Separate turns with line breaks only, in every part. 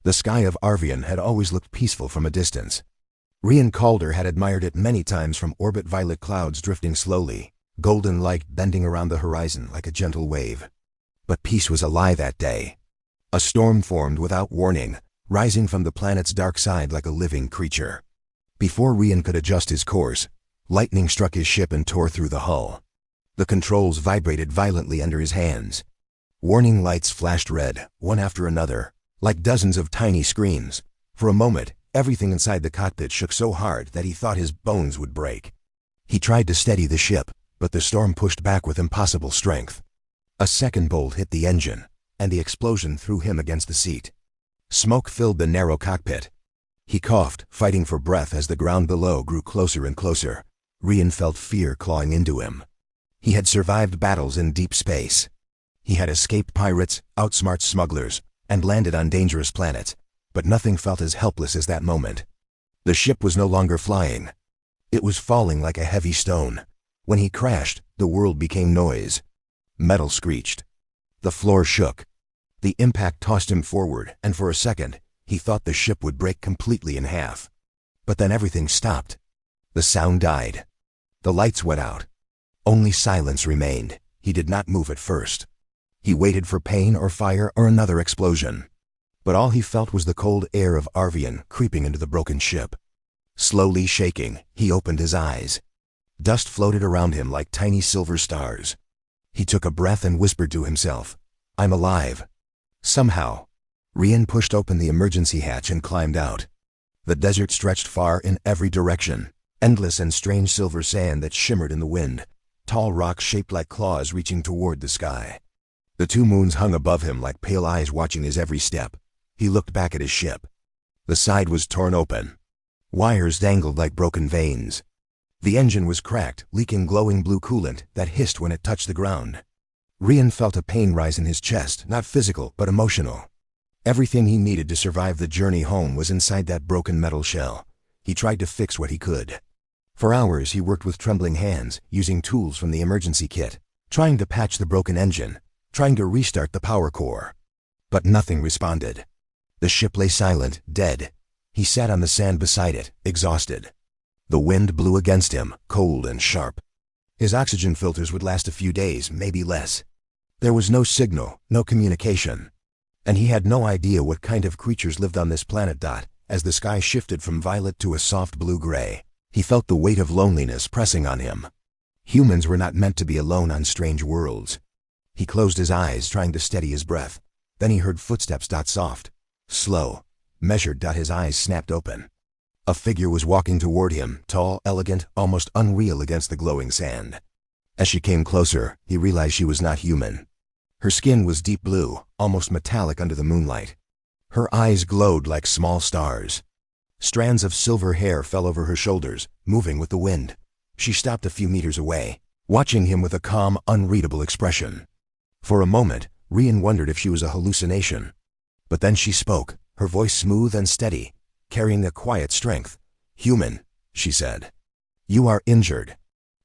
The sky of Arvian had always looked peaceful from a distance. Rian Calder had admired it many times from orbit, violet clouds drifting slowly, golden light bending around the horizon like a gentle wave. But peace was a lie that day. A storm formed without warning, rising from the planet's dark side like a living creature. Before Rian could adjust his course, lightning struck his ship and tore through the hull. The controls vibrated violently under his hands. Warning lights flashed red, one after another, like dozens of tiny screens. For a moment, everything inside the cockpit shook so hard that he thought his bones would break. He tried to steady the ship, but the storm pushed back with impossible strength. A second bolt hit the engine, and the explosion threw him against the seat. Smoke filled the narrow cockpit. He coughed, fighting for breath as the ground below grew closer and closer. Rian felt fear clawing into him. He had survived battles in deep space. He had escaped pirates, outsmarted smugglers, and landed on dangerous planets, but nothing felt as helpless as that moment. The ship was no longer flying. It was falling like a heavy stone. When he crashed, the world became noise. Metal screeched. The floor shook. The impact tossed him forward, and for a second, he thought the ship would break completely in half. But then everything stopped. The sound died. The lights went out. Only silence remained. He did not move at first. He waited for pain or fire or another explosion. But all he felt was the cold air of Arvian creeping into the broken ship. Slowly shaking, he opened his eyes. Dust floated around him like tiny silver stars. He took a breath and whispered to himself, "I'm alive." Somehow, Rian pushed open the emergency hatch and climbed out. The desert stretched far in every direction, endless and strange silver sand that shimmered in the wind, tall rocks shaped like claws reaching toward the sky. The two moons hung above him like pale eyes watching his every step. He looked back at his ship. The side was torn open. Wires dangled like broken veins. The engine was cracked, leaking glowing blue coolant that hissed when it touched the ground. Rian felt a pain rise in his chest, not physical, but emotional. Everything he needed to survive the journey home was inside that broken metal shell. He tried to fix what he could. For hours he worked with trembling hands, using tools from the emergency kit, trying to patch the broken engine, trying to restart the power core. But nothing responded. The ship lay silent, dead. He sat on the sand beside it, exhausted. The wind blew against him, cold and sharp. His oxygen filters would last a few days, maybe less. There was no signal, no communication. And he had no idea what kind of creatures lived on this planet. As the sky shifted from violet to a soft blue-gray, he felt the weight of loneliness pressing on him. Humans were not meant to be alone on strange worlds. He closed his eyes, trying to steady his breath. Then he heard footsteps. Soft, slow, measured. His eyes snapped open. A figure was walking toward him, tall, elegant, almost unreal against the glowing sand. As she came closer, he realized she was not human. Her skin was deep blue, almost metallic under the moonlight. Her eyes glowed like small stars. Strands of silver hair fell over her shoulders, moving with the wind. She stopped a few meters away, watching him with a calm, unreadable expression. For a moment, Rian wondered if she was a hallucination. But then she spoke, her voice smooth and steady, carrying a quiet strength. "Human," she said. "You are injured,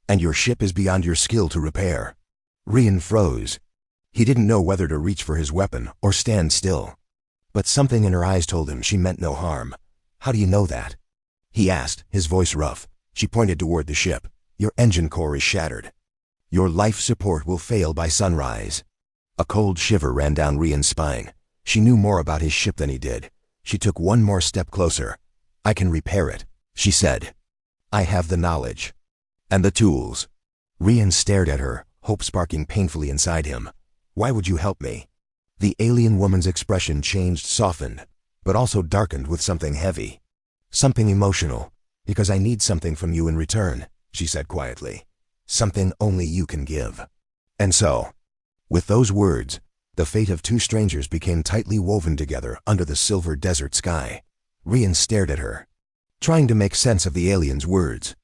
and your ship is beyond your skill to repair." Rian froze. He didn't know whether to reach for his weapon or stand still. But something in her eyes told him she meant no harm. "How do you know that?" he asked, his voice rough. She pointed toward the ship. "Your engine core is shattered. Your life support will fail by sunrise." A cold shiver ran down Rian's spine. She knew more about his ship than he did. She took one more step closer. "I can repair it," she said. "I have the knowledge. And the tools." Rian stared at her, hope sparking painfully inside him. "Why would you help me?" The alien woman's expression changed, softened, but also darkened with something heavy. "Something emotional. Because I need something from you in return," she said quietly. "Something only you can give." And so, with those words, the fate of two strangers became tightly woven together under the silver desert sky. Rian stared at her, trying to make sense of the alien's words.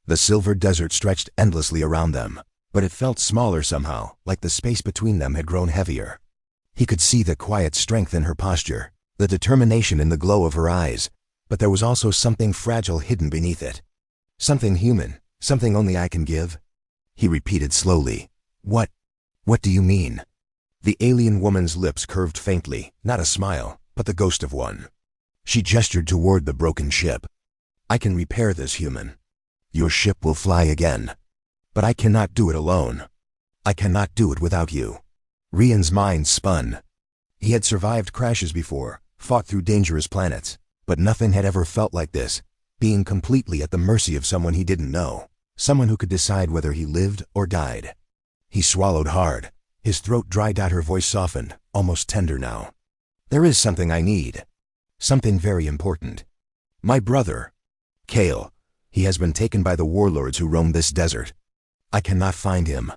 The silver desert stretched endlessly around them, but it felt smaller somehow, like the space between them had grown heavier. He could see the quiet strength in her posture, the determination in the glow of her eyes, but there was also something fragile hidden beneath it. "Something human, something only I can give?" he repeated slowly. What do you mean?" The alien woman's lips curved faintly, not a smile, but the ghost of one. She gestured toward the broken ship. I can repair this, human. Your ship will fly again. But I cannot do it alone. I cannot do it without you. Rian's mind spun. He had survived crashes before, fought through dangerous planets, but nothing had ever felt like this, being completely at the mercy of someone he didn't know, someone who could decide whether he lived or died. He swallowed hard. His throat dried out, her voice softened, almost tender now. There is something I need. Something very important. My brother, Kale. He has been taken by the warlords who roam this desert. I cannot find him.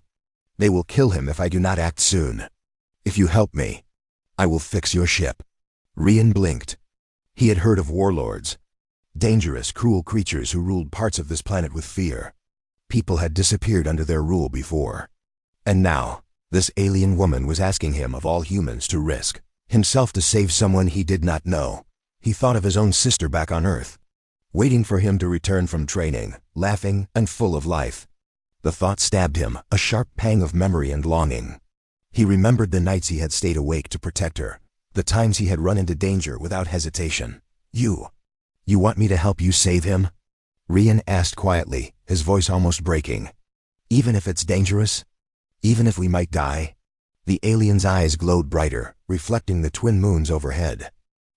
They will kill him if I do not act soon. If you help me, I will fix your ship. Rian blinked. He had heard of warlords. Dangerous, cruel creatures who ruled parts of this planet with fear. People had disappeared under their rule before. And now, this alien woman was asking him, of all humans, to risk himself to save someone he did not know. He thought of his own sister back on Earth, waiting for him to return from training, laughing and full of life. The thought stabbed him, a sharp pang of memory and longing. He remembered the nights he had stayed awake to protect her, the times he had run into danger without hesitation. You want me to help you save him? Rian asked quietly, his voice almost breaking. Even if it's dangerous? Even if we might die? The alien's eyes glowed brighter, reflecting the twin moons overhead.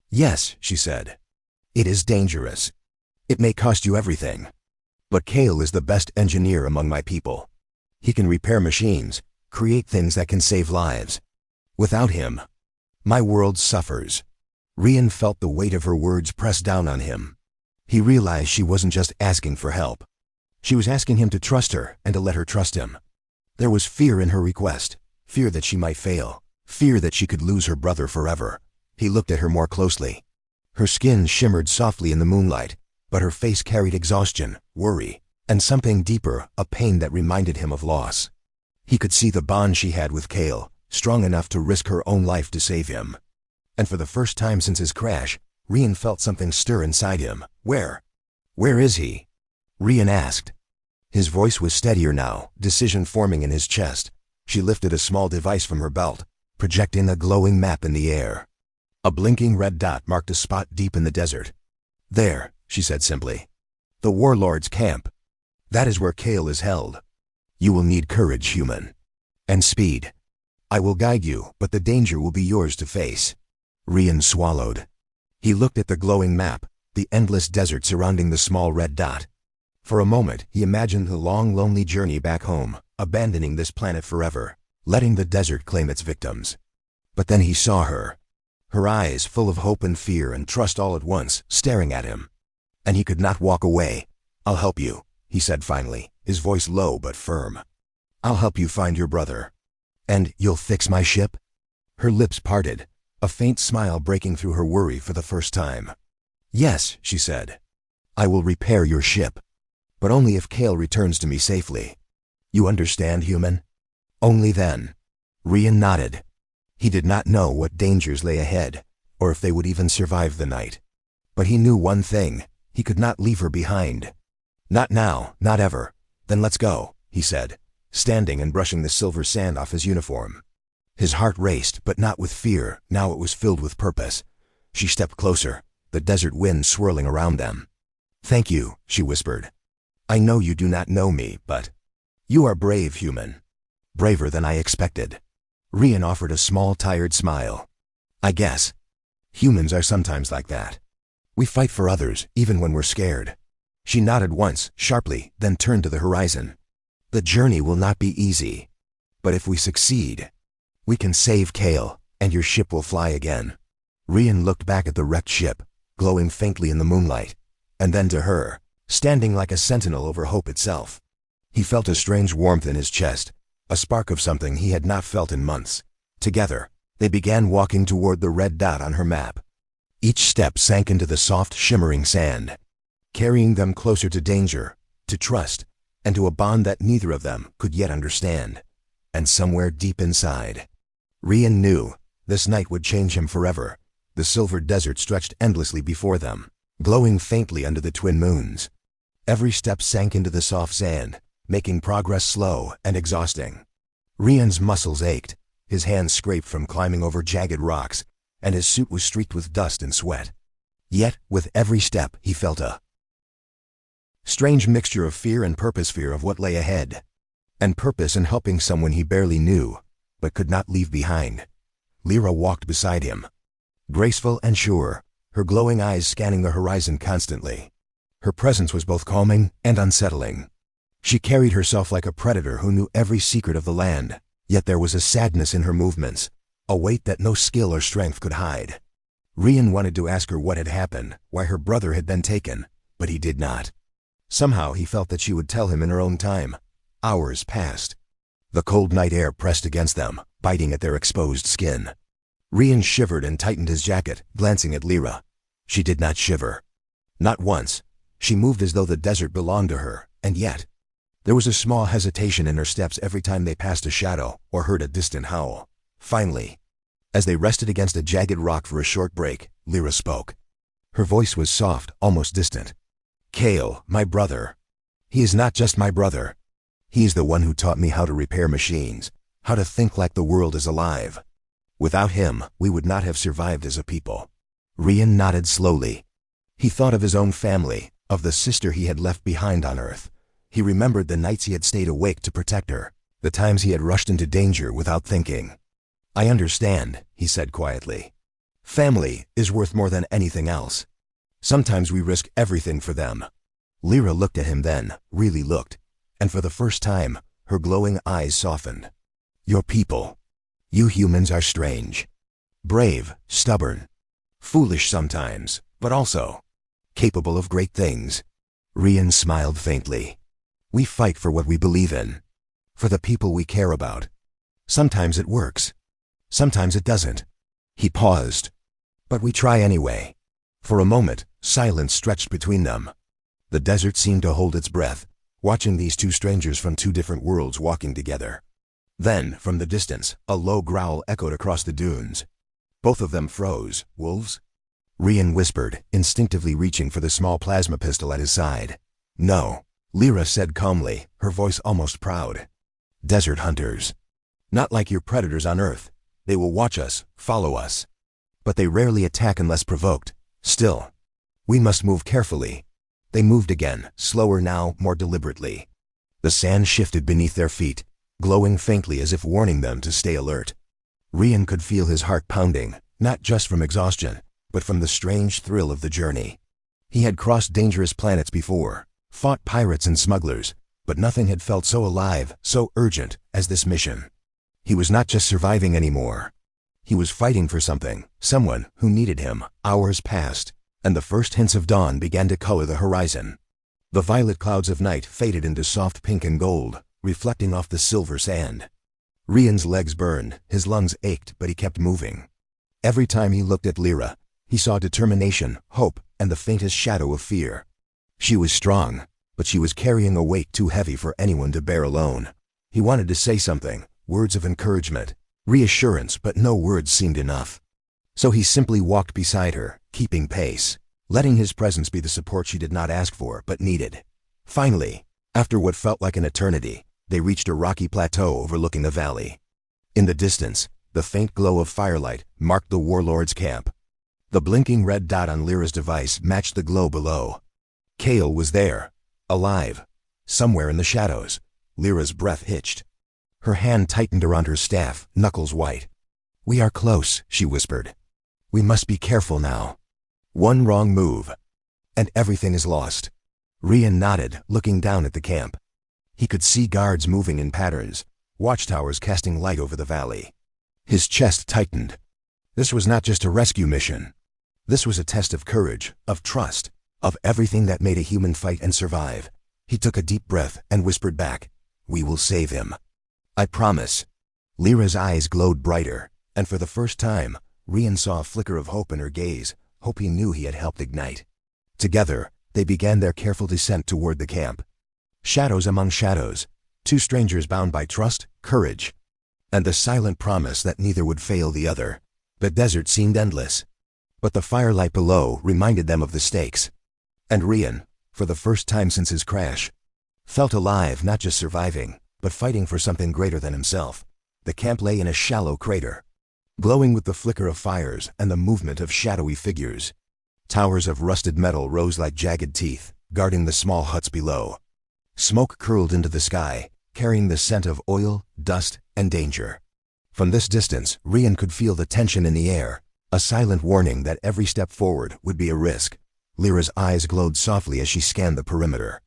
Yes, she said. It is dangerous. It may cost you everything. But Kale is the best engineer among my people. He can repair machines, create things that can save lives. Without him, my world suffers. Rian felt the weight of her words press down on him. He realized she wasn't just asking for help. She was asking him to trust her and to let her trust him. There was fear in her request, fear that she might fail, fear that she could lose her brother forever. He looked at her more closely. Her skin shimmered softly in the moonlight, but her face carried exhaustion, worry, and something deeper, a pain that reminded him of loss. He could see the bond she had with Kale, strong enough to risk her own life to save him. And for the first time since his crash, Rian felt something stir inside him. Where is he? Rian asked. His voice was steadier now, decision forming in his chest. She lifted a small device from her belt, projecting a glowing map in the air. A blinking red dot marked a spot deep in the desert. There, she said simply. The warlord's camp. That is where Kale is held. You will need courage, human. And speed. I will guide you, but the danger will be yours to face. Rian swallowed. He looked at the glowing map, the endless desert surrounding the small red dot. For a moment, he imagined the long, lonely journey back home, abandoning this planet forever, letting the desert claim its victims. But then he saw her. Her eyes full of hope and fear and trust all at once, staring at him. And he could not walk away. I'll help you, he said finally, his voice low but firm. I'll help you find your brother. And you'll fix my ship? Her lips parted, a faint smile breaking through her worry for the first time. Yes, she said. I will repair your ship. But only if Kale returns to me safely. You understand, human? Only then. Rian nodded. He did not know what dangers lay ahead, or if they would even survive the night. But he knew one thing. He could not leave her behind. Not now, not ever. Then let's go, he said, standing and brushing the silver sand off his uniform. His heart raced, but not with fear. Now it was filled with purpose. She stepped closer, the desert wind swirling around them. Thank you, she whispered. I know you do not know me, but you are brave, human. Braver than I expected. Rian offered a small, tired smile. I guess. Humans are sometimes like that. We fight for others, even when we're scared. She nodded once, sharply, then turned to the horizon. The journey will not be easy. But if we succeed, we can save Kale, and your ship will fly again. Rian looked back at the wrecked ship, glowing faintly in the moonlight, and then to her, standing like a sentinel over hope itself. He felt a strange warmth in his chest, a spark of something he had not felt in months. Together, they began walking toward the red dot on her map. Each step sank into the soft, shimmering sand, carrying them closer to danger, to trust, and to a bond that neither of them could yet understand. And somewhere deep inside, Rian knew this night would change him forever. The silver desert stretched endlessly before them, glowing faintly under the twin moons. Every step sank into the soft sand, making progress slow and exhausting. Rian's muscles ached, his hands scraped from climbing over jagged rocks, and his suit was streaked with dust and sweat. Yet, with every step, he felt a strange mixture of fear and purpose, fear of what lay ahead, and purpose in helping someone he barely knew, but could not leave behind. Lyra walked beside him, graceful and sure, her glowing eyes scanning the horizon constantly. Her presence was both calming and unsettling. She carried herself like a predator who knew every secret of the land, yet there was a sadness in her movements, a weight that no skill or strength could hide. Rian wanted to ask her what had happened, why her brother had been taken, but he did not. Somehow he felt that she would tell him in her own time. Hours passed. The cold night air pressed against them, biting at their exposed skin. Rian shivered and tightened his jacket, glancing at Lyra. She did not shiver. Not once. She moved as though the desert belonged to her, and yet there was a small hesitation in her steps every time they passed a shadow or heard a distant howl. Finally, as they rested against a jagged rock for a short break, Lyra spoke. Her voice was soft, almost distant. Kale, my brother. He is not just my brother. He is the one who taught me how to repair machines, how to think like the world is alive. Without him, we would not have survived as a people. Rian nodded slowly. He thought of his own family, of the sister he had left behind on Earth. He remembered the nights he had stayed awake to protect her, the times he had rushed into danger without thinking. I understand, he said quietly. Family is worth more than anything else. Sometimes we risk everything for them. Lyra looked at him then, really looked, and for the first time, her glowing eyes softened. Your people. You humans are strange. Brave, stubborn, foolish sometimes, but also capable of great things. Rian smiled faintly. We fight for what we believe in, for the people we care about. Sometimes it works. Sometimes it doesn't. He paused. But we try anyway. For a moment, silence stretched between them. The desert seemed to hold its breath, watching these two strangers from two different worlds walking together. Then, from the distance, a low growl echoed across the dunes. Both of them froze. Wolves? Rian whispered, instinctively reaching for the small plasma pistol at his side. No, Lyra said calmly, her voice almost proud. Desert hunters. Not like your predators on Earth. They will watch us, follow us. But they rarely attack unless provoked. Still, we must move carefully. They moved again, slower now, more deliberately. The sand shifted beneath their feet, glowing faintly as if warning them to stay alert. Rian could feel his heart pounding, not just from exhaustion, but from the strange thrill of the journey. He had crossed dangerous planets before, fought pirates and smugglers, but nothing had felt so alive, so urgent, as this mission. He was not just surviving anymore. He was fighting for something, someone who needed him. Hours passed, and the first hints of dawn began to color the horizon. The violet clouds of night faded into soft pink and gold, reflecting off the silver sand. Rian's legs burned, his lungs ached, but he kept moving. Every time he looked at Lyra, he saw determination, hope, and the faintest shadow of fear. She was strong, but she was carrying a weight too heavy for anyone to bear alone. He wanted to say something, words of encouragement, reassurance, but no words seemed enough. So he simply walked beside her, keeping pace, letting his presence be the support she did not ask for but needed. Finally, after what felt like an eternity, they reached a rocky plateau overlooking the valley. In the distance, the faint glow of firelight marked the warlord's camp. The blinking red dot on Lyra's device matched the glow below. Kale was there, alive, somewhere in the shadows. Lyra's breath hitched. Her hand tightened around her staff, knuckles white. We are close, she whispered. We must be careful now. One wrong move, and everything is lost. Rian nodded, looking down at the camp. He could see guards moving in patterns, watchtowers casting light over the valley. His chest tightened. This was not just a rescue mission. This was a test of courage, of trust, of everything that made a human fight and survive. He took a deep breath and whispered back, "We will save him. I promise." Lyra's eyes glowed brighter, and for the first time, Rian saw a flicker of hope in her gaze, hope he knew he had helped ignite. Together, they began their careful descent toward the camp. Shadows among shadows, two strangers bound by trust, courage, and the silent promise that neither would fail the other. The desert seemed endless, but the firelight below reminded them of the stakes. And Rian, for the first time since his crash, felt alive, not just surviving, but fighting for something greater than himself. The camp lay in a shallow crater. glowing with the flicker of fires and the movement of shadowy figures. Towers of rusted metal rose like jagged teeth, guarding the small huts below. Smoke curled into the sky, carrying the scent of oil, dust, and danger. From this distance, Rian could feel the tension in the air, a silent warning that every step forward would be a risk. Lyra's eyes glowed softly as she scanned the perimeter.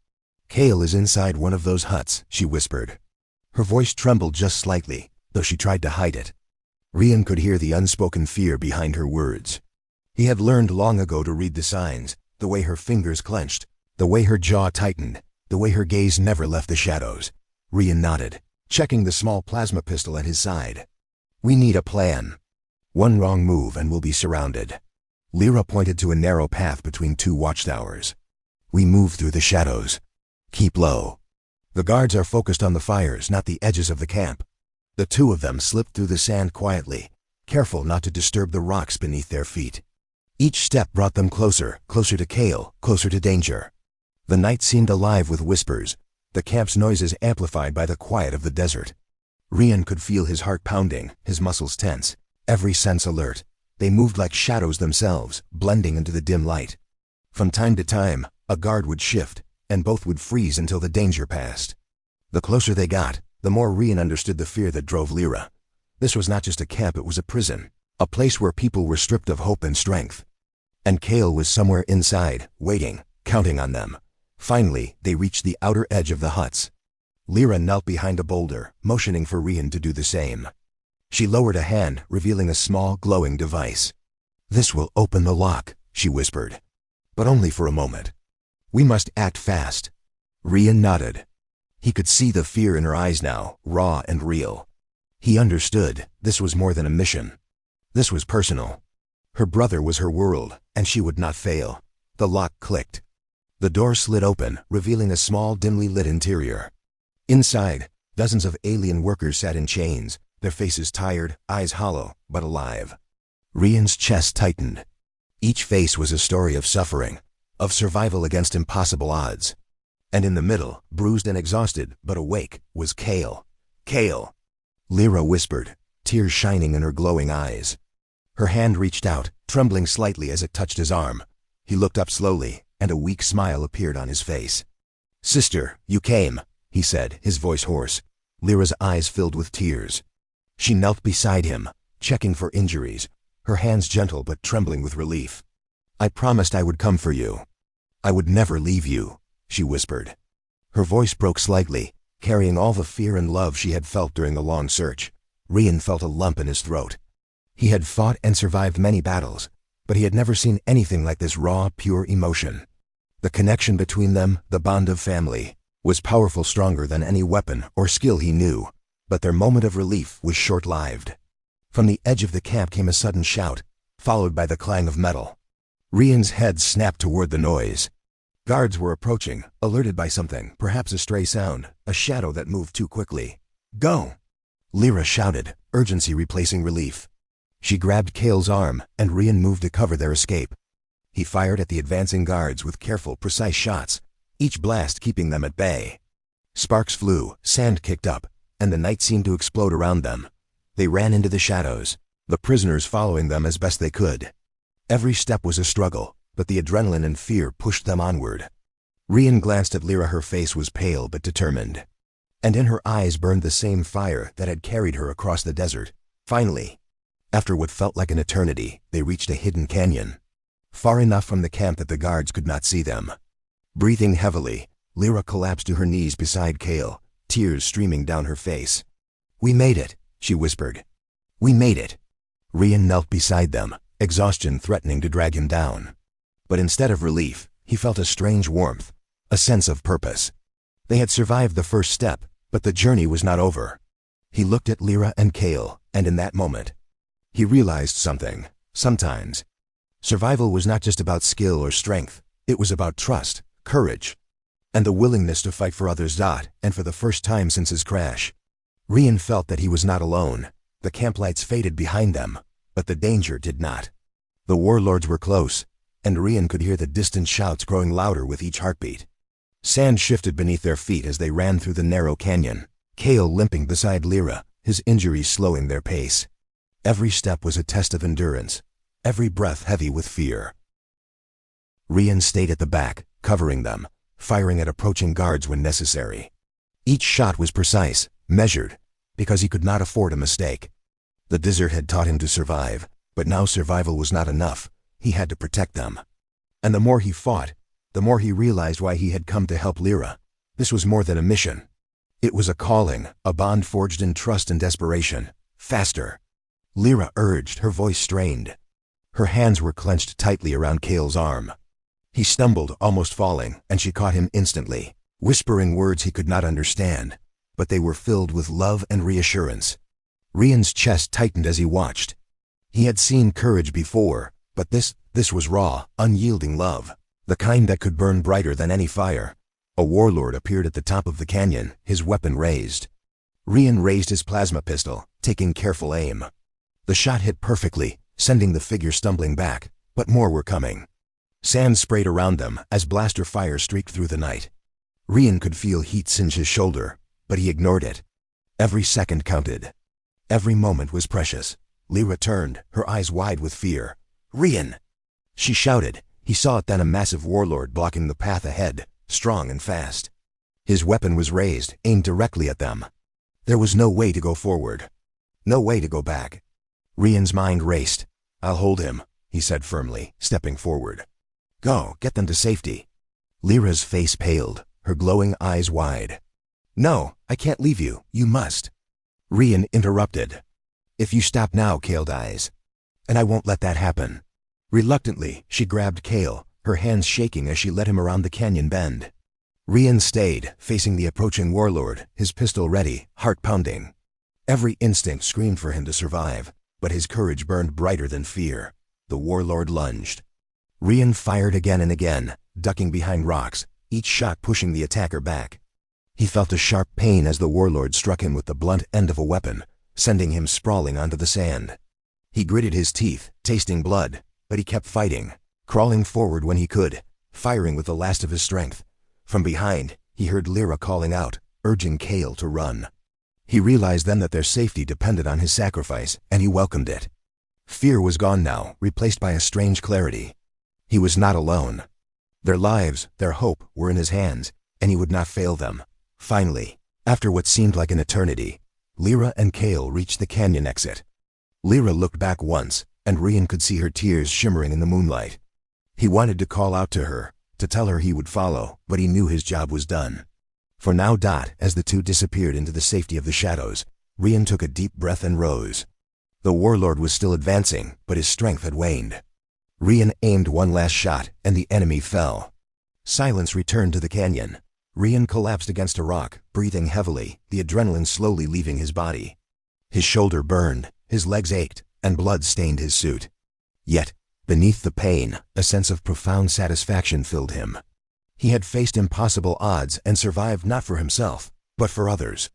"Kale is inside one of those huts," she whispered. Her voice trembled just slightly, though she tried to hide it. Rian could hear the unspoken fear behind her words. He had learned long ago to read the signs, the way her fingers clenched, the way her jaw tightened, the way her gaze never left the shadows. Rian nodded, checking the small plasma pistol at his side. "We need a plan. One wrong move and we'll be surrounded." Lyra pointed to a narrow path between two watchtowers. "We move through the shadows. Keep low. The guards are focused on the fires, not the edges of the camp." The two of them slipped through the sand quietly, careful not to disturb the rocks beneath their feet. Each step brought them closer, closer to Kale, closer to danger. The night seemed alive with whispers, the camp's noises amplified by the quiet of the desert. Rian could feel his heart pounding, his muscles tense, every sense alert. They moved like shadows themselves, blending into the dim light. From time to time, a guard would shift, and both would freeze until the danger passed. The closer they got, the more Rian understood the fear that drove Lyra. This was not just a camp, it was a prison, a place where people were stripped of hope and strength. And Kale was somewhere inside, waiting, counting on them. Finally, they reached the outer edge of the huts. Lyra knelt behind a boulder, motioning for Rian to do the same. She lowered a hand, revealing a small, glowing device. "This will open the lock," she whispered. "But only for a moment. We must act fast." Rian nodded. He could see the fear in her eyes now, raw and real. He understood this was more than a mission. This was personal. Her brother was her world, and she would not fail. The lock clicked. The door slid open, revealing a small, dimly lit interior. Inside, dozens of alien workers sat in chains, their faces tired, eyes hollow, but alive. Rian's chest tightened. Each face was a story of suffering, of survival against impossible odds. And in the middle, bruised and exhausted, but awake, was Kale. "Kale!" Lyra whispered, tears shining in her glowing eyes. Her hand reached out, trembling slightly as it touched his arm. He looked up slowly, and a weak smile appeared on his face. "Sister, you came," he said, his voice hoarse. Lyra's eyes filled with tears. She knelt beside him, checking for injuries, her hands gentle but trembling with relief. "I promised I would come for you. I would never leave you," she whispered. Her voice broke slightly, carrying all the fear and love she had felt during the long search. Rian felt a lump in his throat. He had fought and survived many battles, but he had never seen anything like this raw, pure emotion. The connection between them, the bond of family, was powerful, stronger than any weapon or skill he knew, but their moment of relief was short-lived. From the edge of the camp came a sudden shout, followed by the clang of metal. Rian's head snapped toward the noise. Guards were approaching, alerted by something, perhaps a stray sound, a shadow that moved too quickly. "Go!" Lyra shouted, urgency replacing relief. She grabbed Kale's arm, and Rian moved to cover their escape. He fired at the advancing guards with careful, precise shots, each blast keeping them at bay. Sparks flew, sand kicked up, and the night seemed to explode around them. They ran into the shadows, the prisoners following them as best they could. Every step was a struggle, but the adrenaline and fear pushed them onward. Rian glanced at Lyra. Her face was pale but determined, and in her eyes burned the same fire that had carried her across the desert. Finally, after what felt like an eternity, they reached a hidden canyon, far enough from the camp that the guards could not see them. Breathing heavily, Lyra collapsed to her knees beside Kale, tears streaming down her face. "We made it," she whispered. "We made it." Rian knelt beside them, exhaustion threatening to drag him down. But instead of relief, he felt a strange warmth, a sense of purpose. They had survived the first step, but the journey was not over. He looked at Lyra and Kale, and in that moment, he realized something. Sometimes, survival was not just about skill or strength, it was about trust, courage, and the willingness to fight for others. And for the first time since his crash, Rian felt that he was not alone. The camp lights faded behind them, but the danger did not. The warlords were close, and Rian could hear the distant shouts growing louder with each heartbeat. Sand shifted beneath their feet as they ran through the narrow canyon, Kale limping beside Lyra, his injuries slowing their pace. Every step was a test of endurance, every breath heavy with fear. Rian stayed at the back, covering them, firing at approaching guards when necessary. Each shot was precise, measured, because he could not afford a mistake. The desert had taught him to survive, but now survival was not enough. He had to protect them. And the more he fought, the more he realized why he had come to help Lyra. This was more than a mission. It was a calling, a bond forged in trust and desperation. Faster! Lyra urged, her voice strained. Her hands were clenched tightly around Cale's arm. He stumbled, almost falling, and she caught him instantly, whispering words he could not understand, but they were filled with love and reassurance. Rian's chest tightened as he watched. He had seen courage before, but this was raw, unyielding love, the kind that could burn brighter than any fire. A warlord appeared at the top of the canyon, his weapon raised. Rian raised his plasma pistol, taking careful aim. The shot hit perfectly, sending the figure stumbling back, but more were coming. Sand sprayed around them as blaster fire streaked through the night. Rian could feel heat singe his shoulder, but he ignored it. Every second counted. Every moment was precious. Lyra turned, her eyes wide with fear. "Rian!" She shouted. He saw it then, a massive warlord blocking the path ahead, strong and fast. His weapon was raised, aimed directly at them. There was no way to go forward. No way to go back. Rian's mind raced. "I'll hold him," he said firmly, stepping forward. "Go, get them to safety." Lyra's face paled, her glowing eyes wide. "No, I can't leave you. You must." Rian interrupted. "If you stop now, Cale dies. And I won't let that happen." Reluctantly, she grabbed Cale, her hands shaking as she led him around the canyon bend. Rian stayed, facing the approaching warlord, his pistol ready, heart pounding. Every instinct screamed for him to survive, but his courage burned brighter than fear. The warlord lunged. Rian fired again and again, ducking behind rocks, each shot pushing the attacker back. He felt a sharp pain as the warlord struck him with the blunt end of a weapon, sending him sprawling onto the sand. He gritted his teeth, tasting blood, but he kept fighting, crawling forward when he could, firing with the last of his strength. From behind, he heard Lyra calling out, urging Cale to run. He realized then that their safety depended on his sacrifice, and he welcomed it. Fear was gone now, replaced by a strange clarity. He was not alone. Their lives, their hope, were in his hands, and he would not fail them. Finally, after what seemed like an eternity, Lyra and Cale reached the canyon exit. Lyra looked back once, and Rian could see her tears shimmering in the moonlight. He wanted to call out to her, to tell her he would follow, but he knew his job was done. For now, as the two disappeared into the safety of the shadows, Rian took a deep breath and rose. The warlord was still advancing, but his strength had waned. Rian aimed one last shot, and the enemy fell. Silence returned to the canyon. Rian collapsed against a rock, breathing heavily, the adrenaline slowly leaving his body. His shoulder burned, his legs ached, and blood stained his suit. Yet, beneath the pain, a sense of profound satisfaction filled him. He had faced impossible odds and survived not for himself, but for others.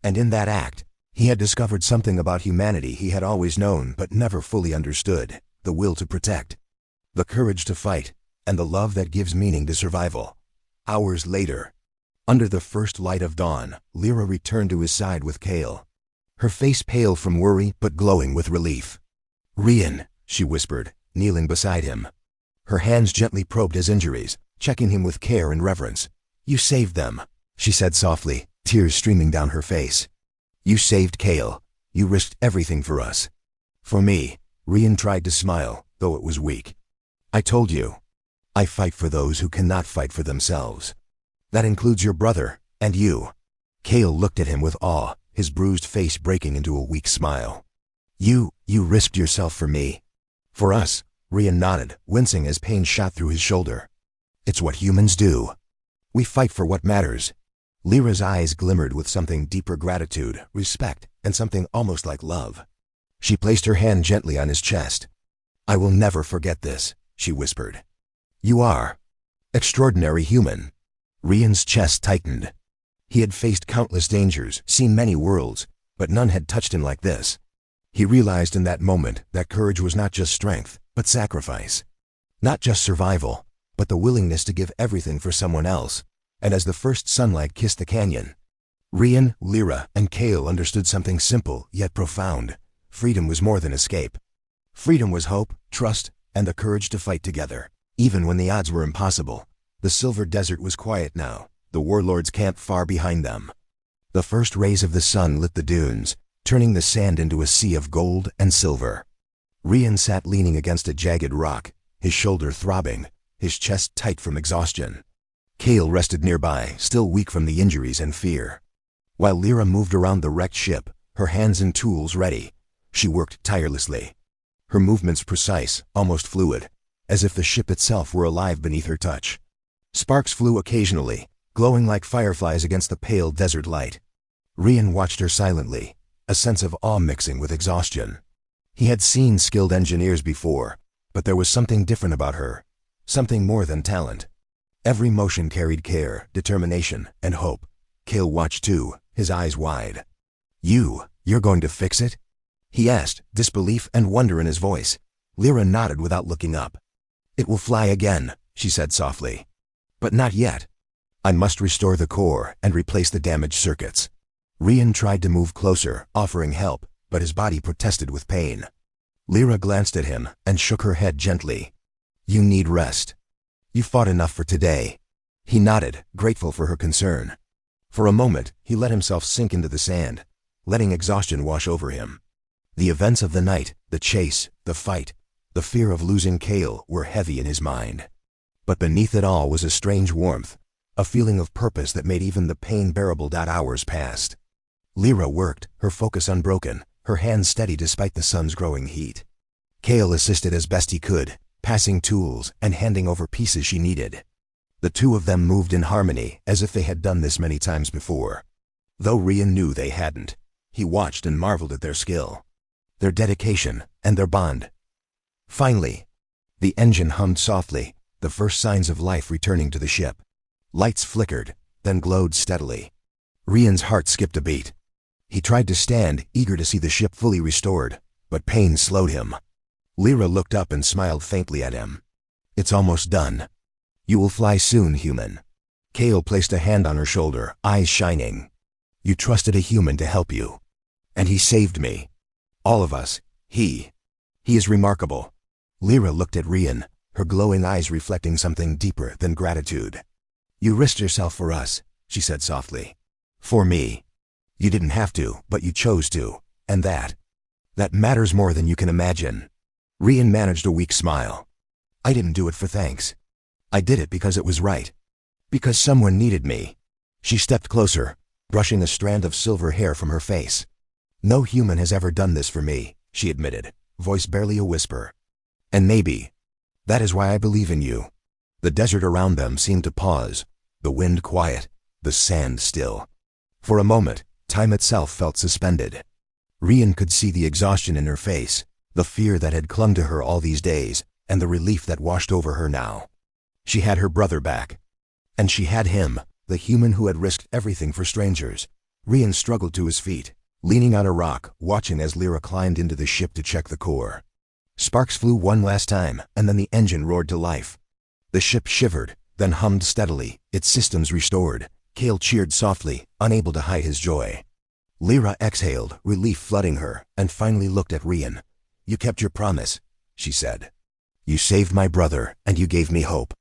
And in that act, he had discovered something about humanity he had always known but never fully understood: the will to protect, the courage to fight, and the love that gives meaning to survival. Hours later, under the first light of dawn, Lyra returned to his side with Cale. Her face pale from worry but glowing with relief. "Rian," she whispered, kneeling beside him. Her hands gently probed his injuries, checking him with care and reverence. "You saved them," she said softly, tears streaming down her face. "You saved Cale. You risked everything for us." "For me," Rian tried to smile, though it was weak. "I told you. I fight for those who cannot fight for themselves. That includes your brother, and you." Cale looked at him with awe, his bruised face breaking into a weak smile. You risked yourself for me." "For us," Rian nodded, wincing as pain shot through his shoulder. "It's what humans do. We fight for what matters." Lyra's eyes glimmered with something deeper: gratitude, respect, and something almost like love. She placed her hand gently on his chest. "I will never forget this," she whispered. "You are extraordinary human." Rian's chest tightened. He had faced countless dangers, seen many worlds, but none had touched him like this. He realized in that moment that courage was not just strength, but sacrifice. Not just survival, but the willingness to give everything for someone else. And as the first sunlight kissed the canyon, Rian, Lyra, and Cale understood something simple yet profound. freedom was more than escape. Freedom was hope, trust, and the courage to fight together. Even when the odds were impossible, the silver desert was quiet now, the warlords camped far behind them. The first rays of the sun lit the dunes, turning the sand into a sea of gold and silver. Rian sat leaning against a jagged rock, his shoulder throbbing, his chest tight from exhaustion. Kale rested nearby, still weak from the injuries and fear. While Lyra moved around the wrecked ship, her hands and tools ready, she worked tirelessly. Her movements precise, almost fluid, as if the ship itself were alive beneath her touch. Sparks flew occasionally, glowing like fireflies against the pale desert light. Rian watched her silently, a sense of awe mixing with exhaustion. He had seen skilled engineers before, but there was something different about her, something more than talent. Every motion carried care, determination, and hope. Kale watched too, his eyes wide. You're going to fix it?" he asked, disbelief and wonder in his voice. Lyra nodded without looking up. "It will fly again," she said softly. "But not yet. I must restore the core and replace the damaged circuits." Rian tried to move closer, offering help, but his body protested with pain. Lyra glanced at him and shook her head gently. "You need rest. You fought enough for today." He nodded, grateful for her concern. For a moment, he let himself sink into the sand, letting exhaustion wash over him. The events of the night, the chase, the fight, the fear of losing Kale were heavy in his mind. But beneath it all was a strange warmth, a feeling of purpose that made even the pain bearable. Hours passed. Lyra worked, her focus unbroken, her hands steady despite the sun's growing heat. Kale assisted as best he could, passing tools and handing over pieces she needed. The two of them moved in harmony, as if they had done this many times before. Though Rian knew they hadn't, he watched and marveled at their skill, their dedication, and their bond. Finally, the engine hummed softly, the first signs of life returning to the ship. Lights flickered, then glowed steadily. Rian's heart skipped a beat. He tried to stand, eager to see the ship fully restored, but pain slowed him. Lyra looked up and smiled faintly at him. "It's almost done. You will fly soon, human." Kale placed a hand on her shoulder, eyes shining. "You trusted a human to help you. And he saved me. All of us. He is remarkable." Lyra looked at Rian, her glowing eyes reflecting something deeper than gratitude. "You risked yourself for us," she said softly. "For me. You didn't have to, but you chose to, and that matters more than you can imagine." Rian managed a weak smile. "I didn't do it for thanks. I did it because it was right. Because someone needed me." She stepped closer, brushing a strand of silver hair from her face. "No human has ever done this for me," she admitted, voice barely a whisper. "And maybe that is why I believe in you." The desert around them seemed to pause, the wind quiet, the sand still. For a moment, time itself felt suspended. Rian could see the exhaustion in her face, the fear that had clung to her all these days, and the relief that washed over her now. She had her brother back. And she had him, the human who had risked everything for strangers. Rian struggled to his feet, leaning on a rock, watching as Lyra climbed into the ship to check the core. Sparks flew one last time, and then the engine roared to life. The ship shivered, then hummed steadily, its systems restored. Kale cheered softly, unable to hide his joy. Lyra exhaled, relief flooding her, and finally looked at Rian. "You kept your promise," she said. "You saved my brother, and you gave me hope."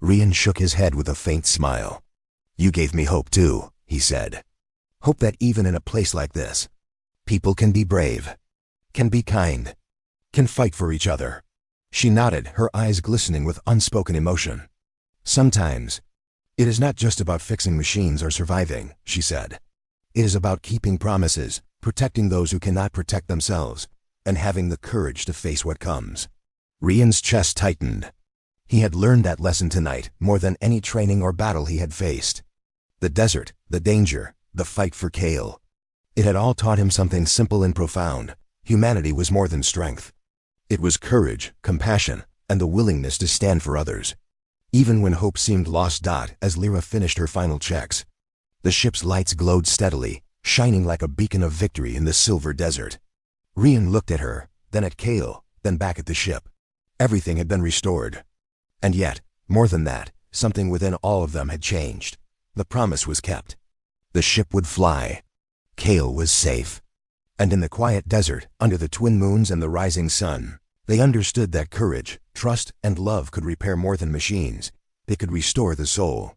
Rian shook his head with a faint smile. "You gave me hope too," he said. "Hope that even in a place like this, people can be brave, can be kind, can fight for each other." She nodded, her eyes glistening with unspoken emotion. "Sometimes, it is not just about fixing machines or surviving," she said. "It is about keeping promises, protecting those who cannot protect themselves, and having the courage to face what comes." Rian's chest tightened. He had learned that lesson tonight more than any training or battle he had faced. The desert, the danger, the fight for Kale. It had all taught him something simple and profound. Humanity was more than strength. It was courage, compassion, and the willingness to stand for others. Even when hope seemed lost. As Lyra finished her final checks, the ship's lights glowed steadily, shining like a beacon of victory in the silver desert. Rian looked at her, then at Kale, then back at the ship. Everything had been restored. And yet, more than that, something within all of them had changed. The promise was kept. The ship would fly. Kale was safe. And in the quiet desert, under the twin moons and the rising sun, they understood that courage, trust, and love could repair more than machines. They could restore the soul.